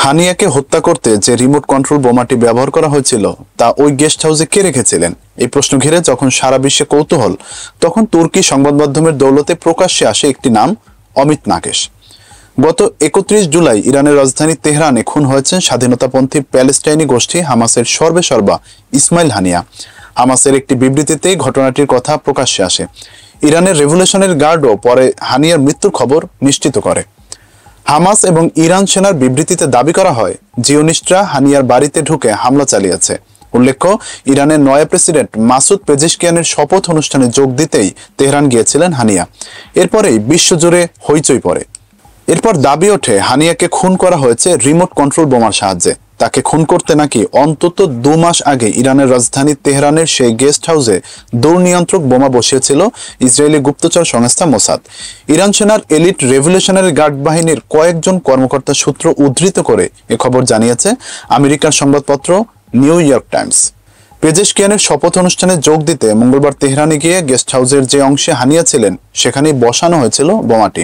হানিয়াকে হত্যা করতে যে রিমোট কন্ট্রোল বোমাটি ব্যবহার করা হয়েছিল তা ওই গেস্ট হাউসে কে রেখেছিলেন, এই প্রশ্ন ঘিরে যখন সারা বিশ্বে কৌতূহল, তখন তুর্কি সংবাদ মাধ্যমের দৌলতে প্রকাশ্যে আসে একটি নাম, অমিত নাকেশ। গত 31 জুলাই ইরানের রাজধানী তেহরানে খুন হয়েছেন স্বাধীনতাপন্থী প্যালেস্টাইনি গোষ্ঠী হামাসের সর্বেসর্বা ইসমাইল হানিয়া। হামাসের একটি বিবৃতিতে ঘটনাটির কথা প্রকাশ্যে আসে। ইরানের রেভলিউশনারি গার্ডও পরে হানিয়ার মৃত্যুর খবর নিশ্চিত করে। হামাস এবং ইরান সেনার বিবৃতিতে দাবি করা হয়, জিওনিস্টরা হানিয়ার বাড়িতে ঢুকে হামলা চালিয়েছে। উল্লেখ্য, ইরানের নয়া প্রেসিডেন্ট মাসুদ পেজেশকিয়ানের শপথ অনুষ্ঠানে যোগ দিতেই তেহরান গিয়েছিলেন হানিয়া। এরপরেই বিশ্বজুড়ে হইচই পড়ে। এরপর দাবি ওঠে হানিয়াকে খুন করা হয়েছে রিমোট কন্ট্রোল বোমার সাহায্যে। তাকে খুন করতে নাকি অন্তত 2 মাস আগে ইরানের রাজধানী তেহরানের সেই গেস্ট হাউসে দূরনিয়ন্ত্রক বোমা বসিয়েছিল ইসরায়েলি গুপ্তচর সংস্থা মোসাদ। ইরান সেনার এলিট রেভলিউশনারি গার্ড বাহিনীর কয়েকজন কর্মকর্তা সূত্র উদ্ধৃত করে এ খবর জানিয়েছে আমেরিকার সংবাদপত্র নিউ ইয়র্ক টাইমস। পেজেশকিয়ানের শপথ অনুষ্ঠানে যোগ দিতে মঙ্গলবার তেহরানে গিয়ে গেস্ট হাউসের যে অংশে হানিয়া ছিলেন সেখানেই বসানো হয়েছিল বোমাটি।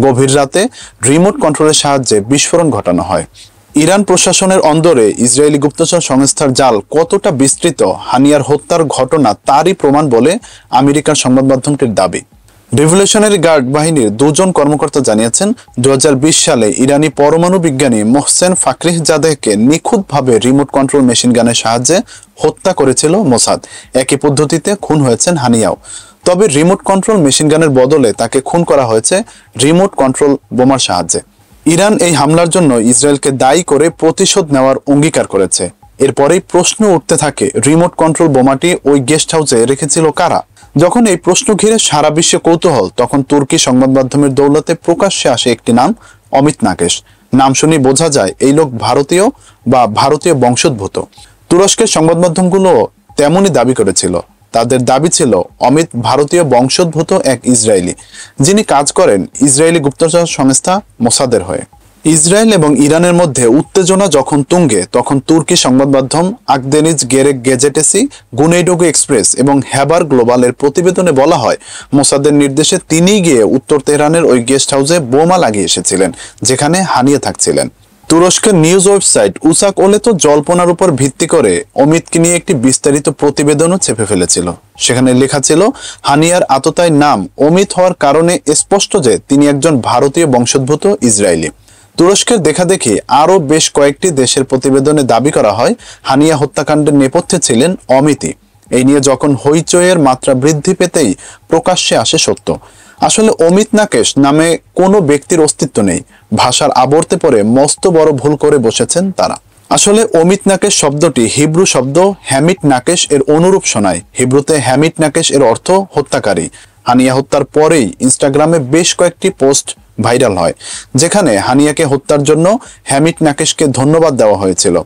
গভীর রাতে রিমোট কন্ট্রোলের সাহায্যে বিস্ফোরণ ঘটানো হয়। ইরান প্রশাসনের অন্দরে ইসরায়েলি গুপ্তচর সংস্থার জাল কতটা বিস্তৃত হানিয়ার হত্যার ঘটনা তারই প্রমাণ বলে আমেরিকার সংবাদ মাধ্যমটির দাবি। রেভলিউশনারি গার্ড বাহিনীর 2 জন কর্মকর্তা জানিয়েছেন, 2020 সালে ইরানি পরমাণু বিজ্ঞানী মোহসেন ফাকরিহজাদেহকে নিখুঁতভাবে রিমোট কন্ট্রোল মেশিন গানের সাহায্যে হত্যা করেছিল মোসাদ। একই পদ্ধতিতে খুন হয়েছেন হানিয়াও। তবে রিমোট কন্ট্রোল মেশিন গানের বদলে তাকে খুন করা হয়েছে রিমোট কন্ট্রোল বোমার সাহায্যে। ইরান এই হামলার জন্য ইসরায়েলকে দায়ী করে প্রতিশোধ নেওয়ার অঙ্গীকার করেছে। এরপরেই প্রশ্ন উঠতে থাকে, রিমোট কন্ট্রোল বোমাটি ওই গেস্ট হাউসে রেখেছিল কারা? যখন এই প্রশ্ন ঘিরে সারা বিশ্বে কৌতূহল, তখন তুর্কি সংবাদ মাধ্যমের দৌলতে প্রকাশ্যে আসে একটি নাম, অমিত নাকেশ। নাম শুনে বোঝা যায় এই লোক ভারতীয় বা ভারতীয় বংশোদ্ভূত। তুরস্কের সংবাদ মাধ্যমগুলো তেমনই দাবি করেছিল। তাদের দাবি ছিল অমিত ভারতীয় বংশোদ্ভূত এক ইসরায়েলি, যিনি কাজ করেন ইসরায়েলি গুপ্তচর সংস্থা মোসাদের হয়ে। ইসরায়েল এবং ইরানের মধ্যে উত্তেজনা যখন তুঙ্গে, তখন তুর্কি সংবাদ মাধ্যম আকদেনিজ গেরেক গেজেটেসি, গুনেইডোগু এক্সপ্রেস এবং হ্যাবার গ্লোবালের প্রতিবেদনে বলা হয়, মোসাদের নির্দেশে তিনিই গিয়ে উত্তর তেহরানের ওই গেস্ট হাউসে বোমা লাগিয়ে এসেছিলেন, যেখানে হানিয়া থাকছিলেন। তুরস্কের নিউজ ওয়েবসাইট উসাক ওলে তো জল্পনার উপর ভিত্তি করে অমিতকে নিয়ে একটি বিস্তারিত প্রতিবেদনও চেপে ফেলেছিল। সেখানে লেখা ছিল, হানিয়ার আততায়ী নাম অমিত হওয়ার কারণে স্পষ্ট যে তিনি একজন ভারতীয় বংশোদ্ভূত ইসরায়েলি। তুরস্কের দেখাদেখি আরও বেশ কয়েকটি দেশের প্রতিবেদনে দাবি করা হয়, হানিয়া হত্যাকাণ্ডের নেপথ্যে ছিলেন অমিতই। এই নিয়ে যখন হইচইয়ের মাত্রা বৃদ্ধি পেতেই প্রকাশ্যে আসে সত্য। আসলে অমিত নাকেশ নামে কোনো ব্যক্তির অস্তিত্ব নেই। ভাষার আবর্তে পড়ে মস্ত বড় ভুল করে বসেছেন তারা। আসলে অমিত নাকেশ শব্দটি হিব্রু শব্দ হ্যামিট নাকেশ এর অনুরূপ শোনায়। হিব্রুতে হ্যামিট নাকেশ এর অর্থ হত্যাকারী। হানিয়া হত্যার পরেই ইনস্টাগ্রামে বেশ কয়েকটি পোস্ট ভাইরাল হয়, যেখানে হানিয়াকে হত্যার জন্য হ্যামিট নাকেশকে ধন্যবাদ দেওয়া হয়েছিল।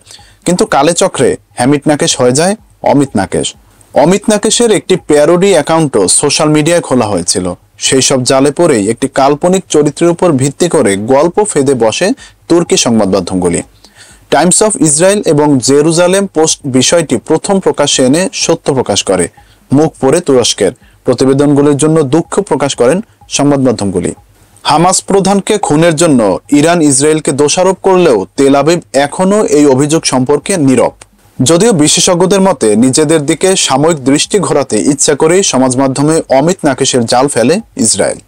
কিন্তু কালেচক্রে হ্যামিট নাকেশ হয়ে যায় অমিত নাকেশ। অমিত নাকেশের একটি প্যারোডি অ্যাকাউন্টও সোশ্যাল মিডিয়ায় খোলা হয়েছিল। সেই সব জালে পড়েই একটি কাল্পনিক চরিত্রের উপর ভিত্তি করে গল্প ফেদে বসে তুর্কি সংবাদ মাধ্যমগুলি। টাইমস অফ ইসরায়েল এবং জেরুজালেম পোস্ট বিষয়টি প্রথম প্রকাশ্যে এনে সত্য প্রকাশ করে। মুখ পড়ে তুরস্কের প্রতিবেদনগুলির জন্য দুঃখ প্রকাশ করেন সংবাদ মাধ্যমগুলি। হামাস প্রধানকে খুনের জন্য ইরান ইসরায়েলকে দোষারোপ করলেও তেল আবিব এখনও এই অভিযোগ সম্পর্কে নীরব। যদিও বিশেষজ্ঞদের মতে নিজেদের দিকে সাময়িক দৃষ্টি ঘোরাতে ইচ্ছা করেই সমাজ মাধ্যমে অমিত নাকেশের জাল ফেলে ইসরায়েল।